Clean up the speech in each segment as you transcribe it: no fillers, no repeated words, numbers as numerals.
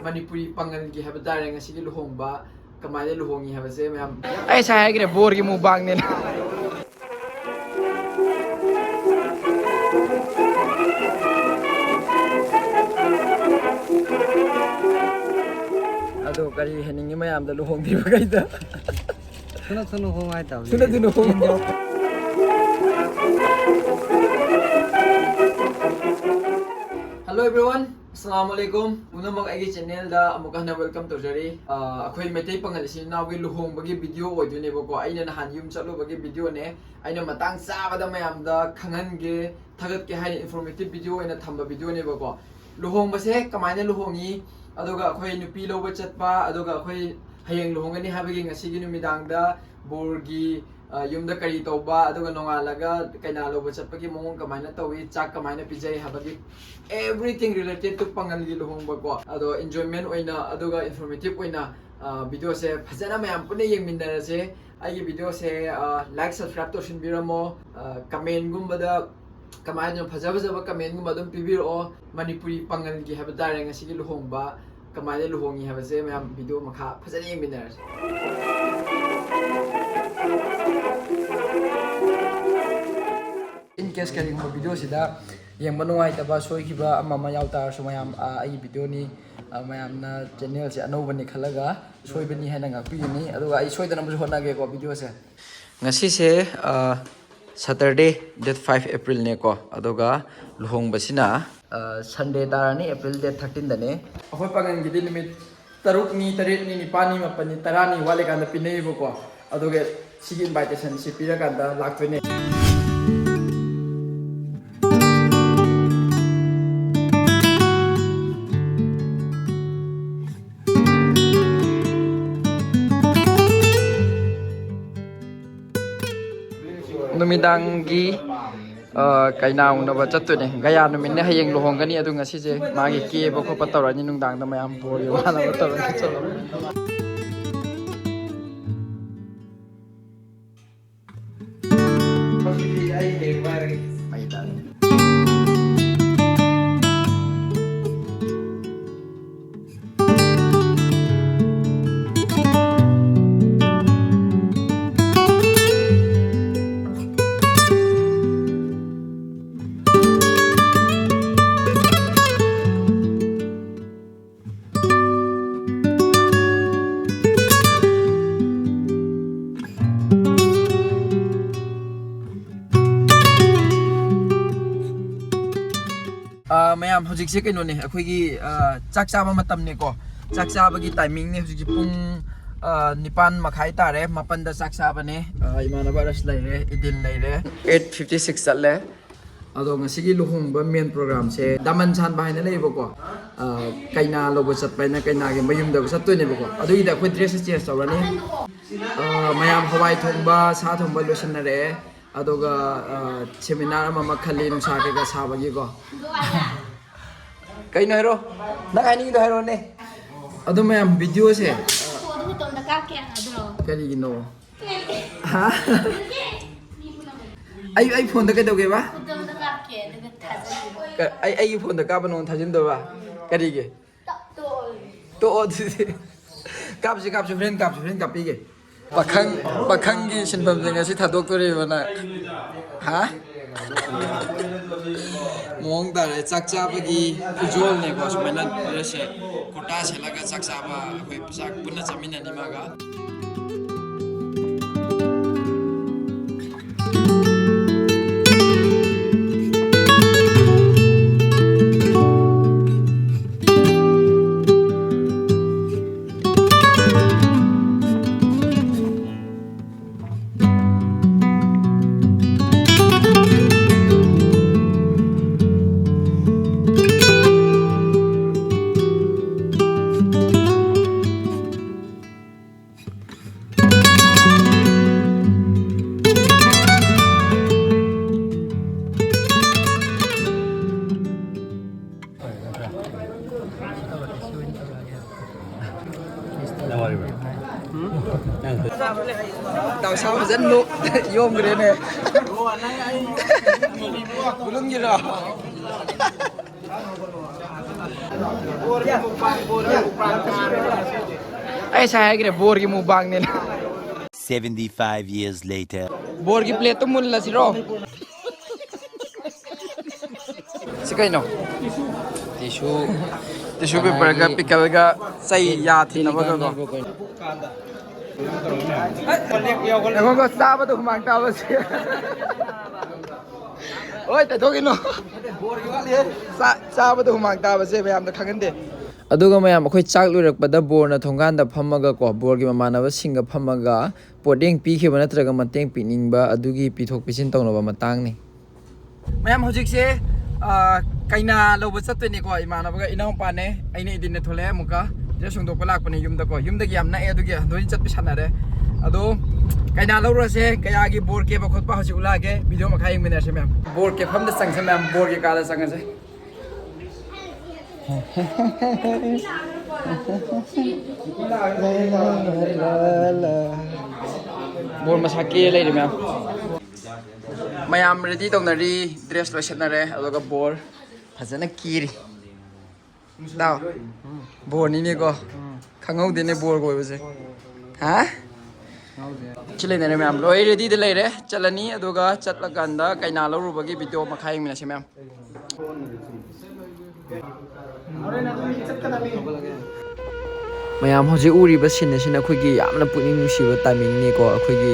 Manipuri Pangalgi have a direct as you Homba, Kamaya Luhongi have a same. I say I get a board you move bang then. Aduh, kali ini mayam dah luhong di bagai dah. Sudah luhong ay tahu. Sudah luhong. Hello everyone, Assalamualaikum. Unang agi channel da amukha na welcome to jari. Akhoi metai pangalisi na wi luhong bagi video oidu ne bako aina na han yum chalo bagi video ne aina matang sa da mayam da khangan ge thagat ke hai informative video aina thamba video ne bako luhong base kamaina luhongi aduga akhoi nupi loba chatpa aduga akhoi hayeng luhongani habagi ngasi gi numidang da borgi yumda kari tauba aduga nongalaga kaina loba chatpagi mong kamaina tawi chak kamaina pijai habagi everything related to pangalgi luhong bako ado enjoyment oina aduga informative oina video se phajana mayam pune yengminna se ai video se like subscribe to shinbiramo comment gumbada kamaina phajaba comment gumbadum pibiro manipuri pangalgi haba direct ngasi luhong ba kamaina luhongi haba se mayam video makha phajana yengminna se in case kali mo video sida yang manuai taba soi kiba amma yaw tar so mayam ai video ni mayam na channel se ano bani khalaga soi bani hena nga pi ni aduga ai soi dana mu hona ge ko video se ngasi se Saturday date 5 April ne ko aduga luhong basina Sunday tarani April date 13 dane ahoi pangan gi limit taruk ni tarit ni ni pani mapani tarani wale kan da pinei bo ko aduga sigi invitation si pira kan da lakpene Numidangi kaina unaba chatune gaya numinne hayeng luhongani adu ngasi je magi ke bo ko patawrani nungdang da mayam bori wala patawrani chalo mayam hojik se kaino ne akhoi gi chak chaba matam ne ko chak chaba gi timing ne hojik pung 9 makhai tare 8 da chak chaba ne imana baras laire idin laire 8:56 chatle ado ngasi gi luhung ba main program se daman chan ba haina leibo ko kaina lobo chatpai na kaina ge mayum da satoi ne ko ado ida akhoi dress change tawrani mayam hawai thongba sa thongba losan re adoga seminar ama makhali nung sa ke ga saba gi ko kay no hero nakaini do hero ne ado mayam video se kali gino ha ai phone da kai doge ba ai phone da ka ba non thajin do ba kari ge to kapsi friend kapi ge pakhang gi sinbam jeng asi thadok tore bana ha mong dare chak chaba gi ujol ne ko sumena rese kota selaga chak chaba khoi sak punna chamina ni maga Tao sao mà dẫn lụ Yôm cái đấy này Bulung gì rồi ꯑꯩ ꯁꯥꯏ ꯍꯥꯏꯈ꯭ꯔꯦ ꯕꯣꯔꯒꯤ ꯃꯨꯛꯕꯥꯡꯅꯦꯅ 75 years later. ꯕꯣꯔꯒꯤ ꯄ꯭ꯂꯦꯠꯇꯣ ꯃꯨꯜꯂꯁꯤꯔꯣ ꯁꯤ ꯀꯩꯅꯣ tissue ꯄꯦꯄꯔꯒ ꯄꯤꯀꯜꯒ ꯆꯩ ꯌꯥ ꯊꯤꯅꯕꯒꯀꯣ ꯑꯩꯉꯣꯟꯗ ꯆꯥꯕꯗ ꯍꯨꯃꯥꯡ ꯇꯥꯕꯁꯦ ꯍꯣꯏ ꯇꯩꯊꯣꯛꯈꯤꯅꯣ ꯆꯥꯕꯗ ꯍꯨꯃꯥꯡ ꯇꯥꯕꯁꯦ ꯃꯌꯥꯝꯗ ꯈꯪꯍꯟꯗꯦ ꯑꯗꯨꯒ ꯃꯌꯥꯝ ꯑꯩꯈꯣꯏ ꯆꯥꯛ ꯂꯣꯏꯔꯛꯄꯗ ꯕꯣꯔꯅ ꯊꯣꯡꯒꯥꯟꯗ ꯐꯝꯃꯒ ꯀꯣ ꯕꯣꯔꯒꯤ ꯃꯃꯥꯟꯅꯕꯁꯤꯡꯒ ꯐꯝꯃꯒ ꯄꯣꯠꯌꯦꯡ ꯄꯤꯈꯤꯕ ꯅꯠꯇ꯭ꯔꯒ ꯃꯇꯦꯡ ꯄꯤꯅꯤꯡꯕ ꯑꯗꯨꯒꯤ ꯄꯤꯊꯣꯛ ꯄꯤꯁꯤꯟ ꯇꯧꯅꯕ ꯃꯇꯥꯡꯅꯤ ꯃꯌꯥꯝ ꯍꯧꯖꯤꯛꯁꯦ ꯀꯩꯅꯥ ꯂꯧꯕ ꯆꯠꯇꯣꯏꯅꯤꯀꯣ ꯏꯃꯥꯟꯅꯕꯒ ꯏꯅꯥꯎꯄꯥꯅꯦ ꯑꯩꯅ ꯏꯗꯤꯟꯅ ꯊꯣꯛꯂꯛꯑꯦ ꯑꯃꯨꯛꯀ ꯗ꯭ꯔꯦꯁ ꯍꯣꯡꯗꯣꯛꯄ ꯂꯥꯛꯄꯅꯦ ꯌꯨꯝꯗꯀꯣ ꯌꯨꯝꯗꯒꯤ ꯌꯥꯝ ꯅꯛꯑꯦ ꯑꯗꯨꯒꯤ ꯍꯟꯗꯣꯏ ꯆꯠꯄ ꯁꯥꯟꯅꯔꯦ ꯑꯗꯣ ꯀꯩꯅꯥ ꯂꯧꯔꯁꯦ ꯀꯌꯥꯒꯤ ꯕꯣꯔ ꯀꯦꯕ ꯈꯣꯠꯄ ꯍꯧꯖꯤꯛ ꯎꯠꯂꯛꯑꯒꯦ ꯚꯤꯗꯤꯑꯣ ꯃꯈꯥ ꯌꯦꯡꯃꯤꯟꯅꯔꯁꯦ ꯃꯌꯥꯝ ꯕꯣꯔ ꯀꯦꯐꯝꯗ ꯆꯪꯁꯦ ꯃꯌꯥꯝ ꯕꯣꯔꯒꯤ ꯀꯥꯗ ꯆꯪꯉꯁꯦ ꯕꯣꯔ ꯃꯁꯥ ꯀꯦꯔ ꯂꯩꯔꯦ ꯃꯌꯥꯝ ꯔꯦꯗꯤ ꯇꯧꯅꯔꯤ ꯗ꯭ꯔꯦꯁ ꯂꯣꯏ ꯁꯦꯠꯅꯔꯦ ꯑꯗꯨꯒ ꯕꯣꯔ ꯐꯖꯅ ꯀꯤꯔꯤ ꯇꯥꯎ ꯕꯣꯔꯅꯤꯅꯦꯀꯣ ꯈꯪꯍꯧꯗꯦꯅꯦ ꯕꯣꯔꯒ ꯑꯣꯏꯕꯁꯦ ꯍꯥ ꯁꯤ ꯂꯩꯅꯔꯦ ꯃꯌꯥꯝ ꯂꯣꯏ ꯔꯦꯗꯤꯗ ꯂꯩꯔꯦ ꯆꯠꯂꯅꯤ ꯑꯗꯨꯒ ꯆꯠꯂꯀꯥꯟꯗ ꯀꯩꯅꯥ ꯂꯧꯔꯨꯕꯒꯤ ꯚꯤꯗꯤꯑꯣ ꯃꯈꯥ ꯌꯦꯡꯃꯤꯟꯅꯁꯤ ꯃꯌꯥꯝ ꯃꯌꯥꯝ ꯍꯧꯖꯤꯛ ꯎꯔꯤꯕ ꯁꯤꯟ ꯑꯁꯤꯅ ꯑꯩꯈꯣꯏꯒꯤ ꯌꯥꯝꯅ ꯄꯨꯛꯅꯤꯡ ꯅꯨꯡꯁꯤꯕ ꯇꯥꯏꯃꯤꯡꯅꯤꯀꯣ ꯑꯩꯈꯣꯏꯒꯤ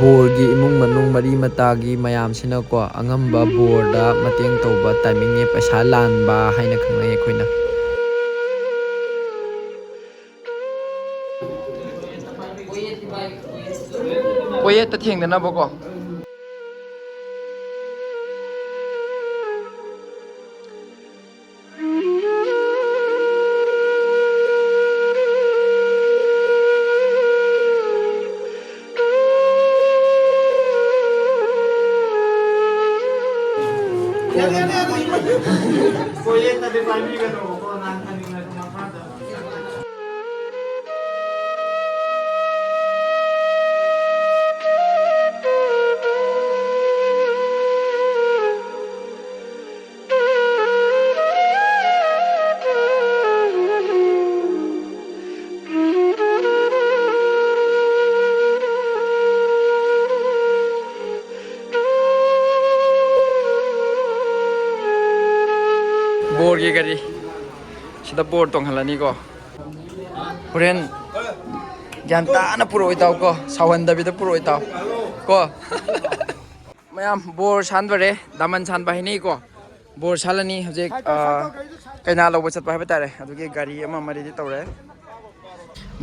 ꯕꯣꯔꯒꯤ ꯏꯃꯨꯡ ꯃꯅꯨꯡ ꯃꯔꯤ ꯃꯇꯥꯒꯤ ꯃꯌꯥꯝꯁꯤꯅꯀꯣ ꯑꯉꯝꯕ ꯕꯣꯔꯗ ꯃꯇꯦꯡ ꯇꯧꯕ ꯇꯥꯏꯃꯤꯡꯅꯤ ꯄꯩꯁꯥ ꯂꯥꯟꯕ ꯍꯥꯏꯅ ꯈꯪꯅꯩ ꯑꯩꯈꯣꯏꯅ ꯀꯣꯌꯦꯠꯇ ꯊꯦꯡꯅꯅꯕꯀꯣ ꯕꯣꯔꯒꯤ ꯒꯥꯔꯤ ꯁꯤꯗ ꯕꯣꯔ ꯇꯣꯡꯍꯜꯂꯅꯤꯀꯣ ꯍꯣꯔꯦꯟ ꯒ꯭ꯌꯥꯟ ꯇꯥꯅ ꯄꯨꯔꯛꯑꯣꯏ ꯇꯥꯎ ꯀꯣ ꯁꯥꯎꯍꯟꯗꯕꯤꯗ ꯄꯨꯔꯛꯑꯣꯏ ꯇꯥꯎ ꯀꯣ ꯃꯌꯥꯝ ꯕꯣꯔ ꯁꯥꯟꯗꯣꯔꯦ ꯗꯥꯃꯟ ꯁꯥꯟꯕ ꯍꯥꯏꯅꯩꯀꯣ ꯕꯣꯔ ꯁꯥꯜꯂꯅꯤ ꯍꯧꯖꯤꯛ ꯀꯩꯅꯥ ꯂꯧꯕ ꯆꯠꯄ ꯍꯥꯏꯕ ꯇꯥꯔꯦ ꯑꯗꯨꯒꯤ ꯒꯥꯔꯤ ꯑꯃ ꯔꯦꯗꯤ ꯇꯧꯔꯦ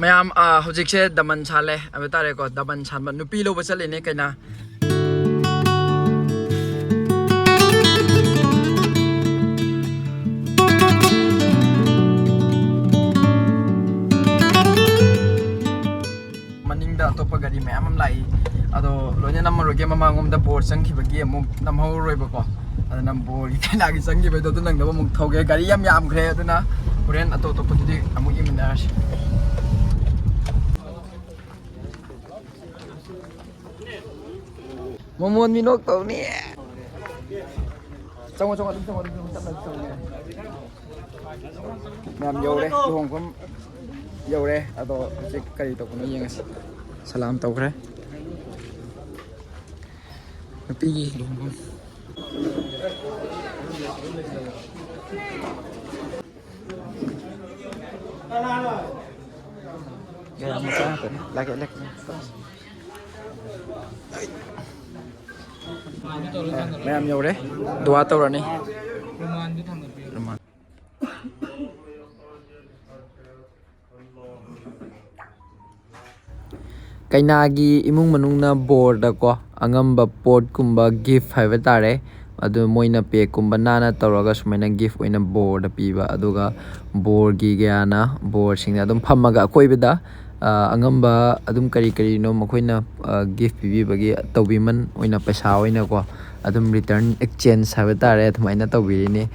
ꯃꯌꯥꯝ ꯍꯧꯖꯤꯛꯁꯦ ꯗꯃꯟ ꯁꯥꯜꯂꯦ ꯍꯥꯏꯕ ꯇꯥꯔꯦꯀꯣ ꯗꯃꯟ ꯁꯥꯟꯕ ꯅꯨꯄꯤ ꯂꯧꯕ ꯆꯠꯂꯤꯅꯦ ꯀꯩꯅꯥ ꯃꯅꯤꯡꯗ ꯑꯇꯣꯞꯄ ꯒꯥꯔꯤ ꯃꯌꯥꯝ ꯑꯃ ꯂꯥꯛꯏ ꯑꯗꯣ ꯂꯣꯏꯅ ꯅꯝꯃꯔꯣꯏꯒꯦ ꯃꯃꯥꯡꯂꯣꯝꯗ ꯕꯣꯔ ꯆꯪꯈꯤꯕꯒꯤ ꯑꯃꯨꯛ ꯅꯝꯍꯧꯔꯣꯏꯕꯀꯣ ꯑꯗꯨꯅ ꯕꯣꯔꯒꯤ ꯀꯩꯅꯥꯒꯤ ꯆꯪꯈꯤꯕꯗꯣ ꯑꯗꯨ ꯅꯪꯅꯕ ꯑꯃꯨꯛ ꯊꯧꯒꯦ ꯒꯥꯔꯤ ꯌꯥꯝ ꯌꯥꯝꯈ꯭ꯔꯦ ꯑꯗꯨꯅ ꯍꯣꯔꯦꯟ ꯑꯇꯣꯞ ꯑꯇꯣꯞꯄꯗꯨꯗꯤ ꯑꯃꯨꯛ ꯌꯦꯡꯃꯤꯟꯅꯔꯁꯤ ꯃꯣꯃꯣꯟ ꯃꯤꯅꯣꯛ ꯇꯧꯅꯤ ꯆꯪꯉꯣ ꯑꯗꯨꯝ ꯆꯪꯉꯣ ꯃꯌꯥꯝ ꯌꯧꯔꯦ ꯂꯨꯍꯣꯡꯐꯝ ꯌꯧꯔꯦ ꯑꯗꯣ ꯍꯧꯖꯤꯛ ꯀꯔꯤ ꯇꯧꯕꯅꯣ ꯌꯦꯡꯉꯁꯤ ꯁꯂꯥꯝ ꯇꯧꯈ꯭ꯔꯦ ꯅꯨꯄꯤꯒꯤ ꯂꯨꯍꯣꯡꯐꯝ ꯃꯆꯥ ꯉꯥꯛꯇꯅꯤ ꯂꯥꯛꯀꯦ ꯃꯌꯥꯝ ꯌꯧꯔꯦ ꯗꯨꯋꯥ ꯇꯧꯔꯅꯤ ꯀꯩꯅꯥꯒꯤ ꯏꯃꯨꯡ ꯃꯅꯨꯡꯅ ꯕꯣꯔꯗꯀꯣ ꯑꯉꯝꯕ ꯄꯣꯠꯀꯨꯝꯕ ꯒꯤꯐ ꯍꯥꯏꯕ ꯇꯥꯔꯦ ꯑꯗꯨ ꯃꯣꯏꯅ ꯄꯦꯛꯀꯨꯝꯕ ꯅꯥꯟꯅ ꯇꯧꯔꯒ ꯁꯨꯃꯥꯏꯅ ꯒꯤꯐ ꯑꯣꯏꯅ ꯕꯣꯔꯗ ꯄꯤꯕ ꯑꯗꯨꯒ ꯕꯣꯔꯒꯤ ꯀꯌꯥꯅ ꯕꯣꯔꯁꯤꯡꯅ ꯑꯗꯨꯝ ꯐꯝꯃꯒ ꯑꯀꯣꯏꯕꯗ ꯑꯉꯝꯕ ꯑꯗꯨꯝ ꯀꯔꯤꯅꯣ ꯃꯈꯣꯏꯅ ꯒꯤꯐ ꯄꯤꯕꯤꯕꯒꯤ ꯇꯧꯕꯤꯃꯟ ꯑꯣꯏꯅ ꯄꯩꯁꯥ ꯑꯣꯏꯅꯀꯣ ꯑꯗꯨꯝ ꯔꯤꯇꯔꯟ ꯑꯦꯛꯆꯦꯟꯖ ꯍꯥꯏꯕ ꯇꯥꯔꯦ ꯑꯗꯨꯃꯥꯏꯅ ꯇꯧꯕꯤꯔꯤꯅꯤ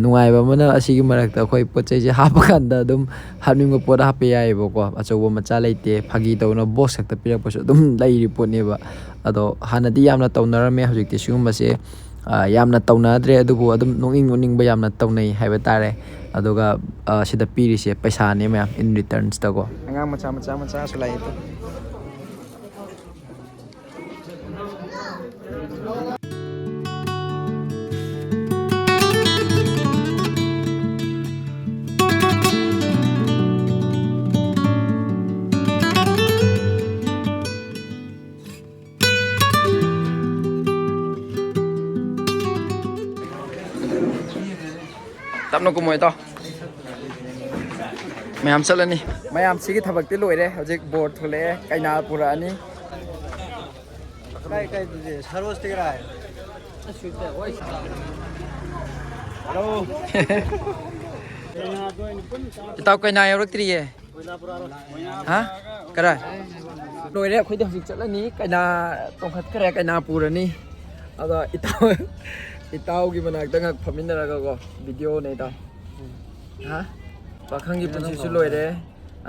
ꯅꯨꯡꯉꯥꯏꯕ ꯑꯃꯅ ꯑꯁꯤꯒꯤ ꯃꯔꯛꯇ ꯑꯩꯈꯣꯏ ꯄꯣꯠ ꯆꯩꯁꯦ ꯍꯥꯞꯄ ꯀꯥꯟꯗ ꯑꯗꯨꯝ ꯍꯥꯞꯅꯤꯡꯕ ꯄꯣꯠ ꯍꯥꯞꯄ ꯌꯥꯏꯑꯕꯀꯣ ꯑꯆꯧꯕ ꯃꯆꯥ ꯂꯩꯇꯦ ꯐꯥꯒꯤ ꯇꯧꯅ ꯕꯣꯛꯁ ꯈꯛꯇ ꯄꯤꯔꯛꯄꯁꯨ ꯑꯗꯨꯝ ꯂꯩꯔꯤ ꯄꯣꯠꯅꯦꯕ ꯑꯗꯣ ꯍꯥꯟꯅꯗꯤ ꯌꯥꯝꯅ ꯇꯧꯅꯔꯝꯃꯦ ꯍꯧꯖꯤꯛꯇꯤ ꯁꯤꯒꯨꯝꯕꯁꯦ ꯌꯥꯝꯅ ꯇꯧꯅꯗ꯭ꯔꯦ ꯑꯗꯨꯕꯨ ꯑꯗꯨꯝ ꯅꯣꯛꯅꯤꯡꯕ ꯌꯥꯝꯅ ꯇꯧꯅꯩ ꯍꯥꯏꯕ ꯇꯥꯔꯦ ꯑꯗꯨꯒ ꯁꯤꯗ ꯄꯤꯔꯤꯁꯦ ꯄꯩꯁꯥꯅꯦ ꯃꯌꯥꯝ ꯏꯟ ꯔꯤꯇꯔꯟꯁꯇꯀꯣ ꯑꯉꯥꯡ ꯃꯆꯥꯁꯨ ꯂꯥꯛꯑꯦ ꯇꯣ ꯇꯞꯅ ꯀꯨꯝꯃꯣꯏ ꯇꯥꯎ ꯃꯌꯥꯝ ꯆꯠꯂꯅꯤ ꯃꯌꯥꯝ ꯁꯤꯒꯤ ꯊꯕꯛꯇꯤ ꯂꯣꯏꯔꯦ ꯍꯧꯖꯤꯛ ꯕꯣꯔ ꯊꯣꯛꯂꯛꯑꯦ ꯀꯩꯅꯥ ꯄꯨꯔꯛꯑꯅꯤ काय तुझे सर्वच तिकडे आहे ꯏꯇꯥꯎ ꯀꯩꯅꯥ ꯌꯧꯔꯛꯇ꯭ꯔꯤꯌꯦ ꯍꯥ ꯀꯔꯥꯏ ꯂꯣꯏꯔꯦ ꯑꯩꯈꯣꯏꯗꯤ ꯍꯧꯖꯤꯛ ꯆꯠꯂꯅꯤ ꯀꯩꯅꯥ ꯇꯣꯡꯈꯠꯈ꯭ꯔꯦ ꯀꯩꯅꯥ ꯄꯨꯔꯅꯤ ꯑꯗꯣ ꯏꯇꯥꯎꯒꯤ ꯃꯅꯥꯛꯇ ꯉꯥꯛ ꯐꯝꯃꯤꯟꯅꯔꯒꯀꯣ ꯚꯤꯗꯤꯑꯣꯅꯦ ꯏꯇꯥꯎ ꯍꯥ ꯄꯥꯈꯪꯒꯤ ꯄꯨꯟꯁꯤꯁꯨ ꯂꯣꯏꯔꯦ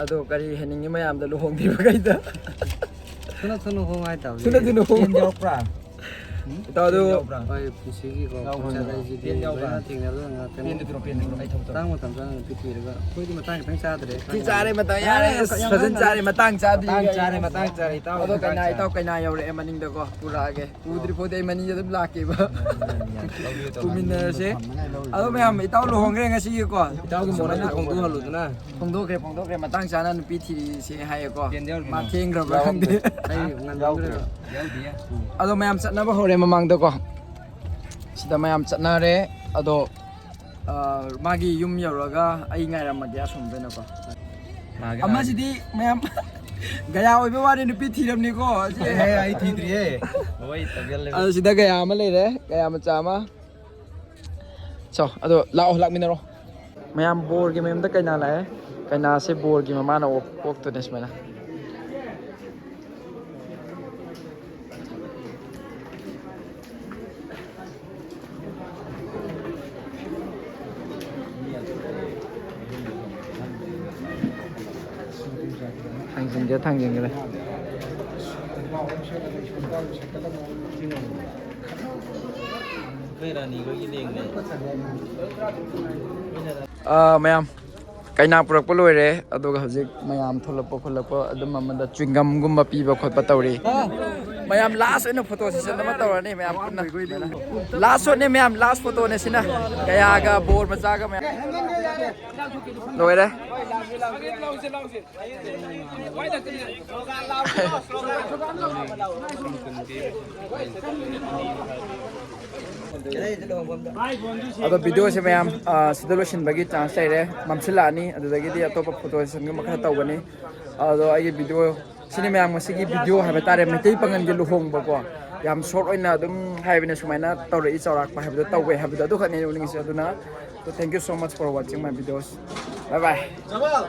ꯑꯗꯣ ꯀꯔꯤ ꯍꯥꯏꯅꯤꯡꯉꯤ ꯃꯌꯥꯝꯗ ꯂꯨꯍꯣꯡꯗ꯭ꯔꯤꯕꯈꯩꯗ थुन हो हाय ताऊ ꯊꯨꯅ ꯊꯨꯅ ꯍꯣꯡ ꯏꯇꯥꯎ ꯑꯗꯨ ꯍꯣꯏ ꯄꯨꯟꯁꯤꯒꯤ ꯀꯣ ꯄꯨꯟꯁꯤꯒꯤ ꯊꯦꯡꯅꯕꯗ ꯉꯥꯛꯇꯅꯤ ꯇꯥꯡ ꯃꯇꯝ ꯆꯥꯅ ꯄꯤꯊꯤꯔꯒ ꯑꯩꯈꯣꯏꯗꯤ ꯃꯇꯥꯡ ꯈꯤꯇꯪ ꯆꯥꯗ꯭ꯔꯦ ꯆꯥꯔꯦ ꯃꯇꯥꯡ ꯌꯥꯔꯦ ꯐꯖꯅ ꯆꯥꯔꯦ ꯃꯇꯥꯡ ꯆꯥꯗ꯭ꯔꯤ ꯃꯇꯥꯡ ꯆꯥꯔꯦ ꯏꯇꯥꯎ ꯑꯗꯣ ꯏꯇꯥꯎ ꯀꯩꯅꯥ ꯌꯧꯔꯛꯑꯦ ꯃꯅꯤꯡꯗꯀꯣ ꯄꯨꯔꯛꯑꯒꯦ ꯄꯨꯗ꯭ꯔꯤ ꯐꯥꯎꯗꯤ ꯑꯩ ꯃꯅꯤꯡꯗ ꯑꯗꯨꯝ ꯂꯥꯛꯀꯦꯕ ꯄꯨꯃꯤꯟꯅꯔꯁꯦ ꯑꯗꯣ ꯃꯌꯥꯝ ꯏꯇꯥꯎ ꯂꯨꯍꯣꯡꯈ꯭ꯔꯦ ꯉꯁꯤꯒꯤꯀꯣ ꯏꯇꯥꯎꯒꯤ ꯃꯣꯅ ꯐꯣꯡꯗꯣꯛꯍꯜꯂꯨꯗꯅ ꯐꯣꯡꯗꯣꯛꯈ꯭ꯔꯦ ꯃꯇꯥꯡ ꯆꯥꯅ ꯅꯨꯄꯤ ꯊꯤꯔꯤꯁꯦ ꯍꯥꯏꯌꯦꯀꯣ ꯃꯥ ꯊꯦꯡꯈ꯭ꯔꯕ꯭ꯔꯥ ꯈꯪꯗꯦ ꯑꯗꯣ ꯃꯌꯥꯝ ꯆꯠꯅꯕ ꯍꯧꯔꯦ ꯃꯃꯥꯡꯗꯀꯣ ꯁꯤꯗ ꯃꯌꯥꯝ ꯆꯠꯅꯔꯦ ꯑꯗꯣ ꯃꯥꯒꯤ ꯌꯨꯝ ꯌꯧꯔꯒ ꯑꯩ ꯉꯥꯏꯔꯝꯃꯒꯦ ꯑꯁꯣꯝꯗꯅꯀꯣ ꯑꯃꯁꯤꯗꯤ ꯃꯌꯥꯝ ꯒꯌꯥ ꯑꯣꯏꯕ ꯋꯥꯅꯤ ꯅꯨꯄꯤ ꯊꯤꯔꯝꯅꯤꯀꯣ ꯑꯩ ꯊꯤꯗ꯭ꯔꯤꯌꯦ ꯑꯗꯣ ꯁꯤꯗ ꯒꯌꯥ ꯑꯃ ꯂꯩꯔꯦ ꯒꯌꯥ ꯃꯆꯥ ꯑꯃ ꯑꯗꯣ ꯂꯥꯛꯃꯤꯟꯅꯔꯣ ꯃꯌꯥꯝ ꯕꯣꯔꯒꯤ ꯃꯌꯨꯝꯗ ꯀꯩꯅꯥ ꯂꯥꯛꯑꯦ ꯀꯩꯅꯥꯁꯦ ꯕꯣꯔꯒꯤ ꯃꯃꯥꯅ ꯑꯣꯛꯇꯣꯏꯅꯦ ꯁꯨꯃꯥꯏꯅ ꯊꯥꯡꯖꯤꯟꯈ꯭ꯔꯦ ꯃꯌꯥꯝ ꯀꯩꯅꯥ ꯄꯨꯔꯛꯄ ꯂꯣꯏꯔꯦ ꯑꯗꯨꯒ ꯍꯧꯖꯤꯛ ꯃꯌꯥꯝ ꯊꯣꯛꯂꯛꯄ ꯑꯗꯨꯝ ꯑꯃꯗ ꯆ꯭ꯋꯤꯡꯒꯝꯒꯨꯝꯕ ꯄꯤꯕ ꯈꯣꯠꯄ ꯇꯧꯔꯤ ꯃꯌꯥꯝ ꯂꯥꯁ ꯑꯣꯏꯅ ꯐꯣꯇꯣ ꯁꯦꯁꯟ ꯑꯃ ꯇꯧꯔꯅꯤ ꯃꯌꯥꯝ ꯄꯨꯟꯅ ꯂꯥꯁ ꯁꯣꯠꯅꯦ ꯃꯌꯥꯝ ꯂꯥꯁ ꯐꯣꯇꯣꯅꯦ ꯁꯤꯅ ꯀꯌꯥꯒ ꯕꯣꯔ ꯃꯆꯥꯒ ꯃꯌꯥꯝ ꯂꯣꯏꯔꯦ ꯑꯗꯣ ꯚꯤꯗꯤꯑꯣꯁꯦ ꯃꯌꯥꯝ ꯁꯤꯗ ꯂꯣꯏꯁꯤꯟꯕꯒꯤ ꯆꯥꯟꯁ ꯂꯩꯔꯦ ꯃꯝꯁꯤꯜꯂꯛꯑꯅꯤ ꯑꯗꯨꯗꯒꯤꯗꯤ ꯑꯇꯣꯞꯄ ꯐꯣꯇꯣ ꯁꯦꯁꯟꯒꯨꯝꯕ ꯈꯔ ꯇꯧꯒꯅꯤ ꯑꯗꯣ ꯑꯩꯒꯤ ꯚꯤꯗꯤꯑꯣ ꯁꯤꯅꯤ ꯃꯌꯥꯝ ꯉꯁꯤꯒꯤ ꯚꯤꯗꯤꯑꯣ ꯍꯥꯏꯕ ꯇꯥꯔꯦ ꯃꯩꯇꯩ ꯄꯥꯉꯜꯒꯤ ꯂꯨꯍꯣꯡꯕꯀꯣ ꯌꯥꯝ ꯁꯣꯔꯠ ꯑꯣꯏꯅ ꯑꯗꯨꯝ ꯍꯥꯏꯕꯅꯦ ꯁꯨꯃꯥꯏꯅ ꯇꯧꯔꯛꯏ ꯆꯥꯎꯔꯥꯛꯄ ꯍꯥꯏꯕꯗꯣ ꯇꯧꯋꯦ ꯍꯥꯏꯕꯗꯣ ꯑꯗꯨꯈꯛꯅꯦ ꯎꯅꯤꯡꯉꯤꯁꯦ ꯑꯗꯨꯅ thank you so much for watching my videos bye by